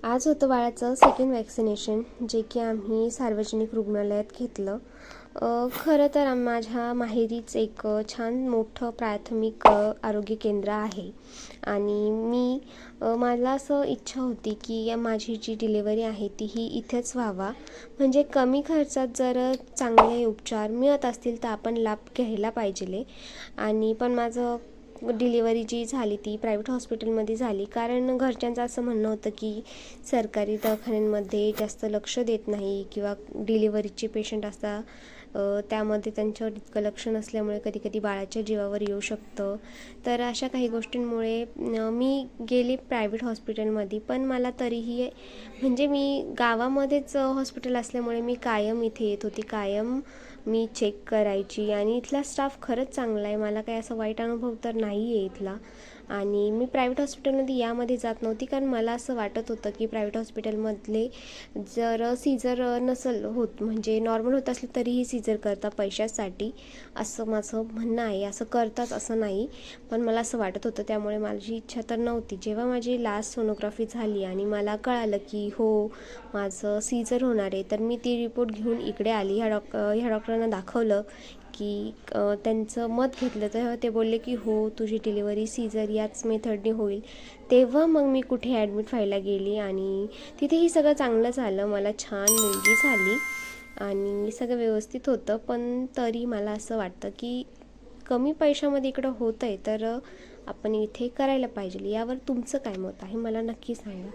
आज होतं बाळाचं सेकंड वॅक्सिनेशन, जे की आम्ही सार्वजनिक रुग्णालयात घेतलं. खरं तर माझ्या माहेरीच एक छान मोठं प्राथमिक आरोग्य केंद्र आहे आणि मला असं इच्छा होती की माझी जी डिलिव्हरी आहे ती ही इथेच व्हावा. म्हणजे कमी खर्चात जर चांगले उपचार मिळत असतील तर आपण लाभ घ्यायला पाहिजे. आणि पण माझं डिलिव्हरी जी झाली ती प्रायव्हेट हॉस्पिटलमध्ये झाली, कारण घरच्यांचं असं म्हणणं होतं की सरकारी दवाखान्यांमध्ये जास्त लक्ष देत नाही किंवा डिलिव्हरीचे पेशंट असतात त्यामध्ये त्यांच्यावर इतकं लक्ष नसल्यामुळे कधी कधी बाळाच्या जीवावर येऊ शकतं. तर अशा काही गोष्टींमुळे मी गेले प्रायव्हेट हॉस्पिटलमध्ये, पण मला तरीही म्हणजे मी गावामध्येच हॉस्पिटल असल्यामुळे मी कायम इथे येत होती, कायम मी चेक करायची आणि इथला स्टाफ खरंच चांगला आहे. मला काही असं वाईट अनुभव तर नाही आहे इथला. आणि मी प्रायव्हेट हॉस्पिटलमध्ये यामध्ये जात नव्हती, कारण मला असं वाटत होतं की प्रायव्हेट हॉस्पिटलमधले जर सीझर नसेल होत, म्हणजे नॉर्मल होत असले तरीही सीझर करता पैशासाठी, असं माझं म्हणणं आहे. असं करतात असं नाही, पण मला असं वाटत होतं, त्यामुळे माझी इच्छा तर नव्हती. जेव्हा माझी लास्ट सोनोग्राफी झाली आणि मला कळालं की हो माझं सीझर होणार आहे, तर मी ती रिपोर्ट घेऊन इकडे आली. ह्या डॉक्टरांना दाखवलं की त्यांचं मत घेतलं, तेव्हा ते बोलले की हो तुझी डिलिव्हरी सीझर याच मेथडने होईल. तेव्हा मग मी कुठे ॲडमिट व्हायला गेली आणि तिथेही सगळं चांगलं झालं. मला छान मुलगी झाली आणि सगळं व्यवस्थित होतं. पण तरी मला असं वाटतं की कमी पैशामध्ये इकडं होतं आहे, तर आपण इथे करायला पाहिजे. यावर तुमचं काय मत आहे मला नक्की सांगा.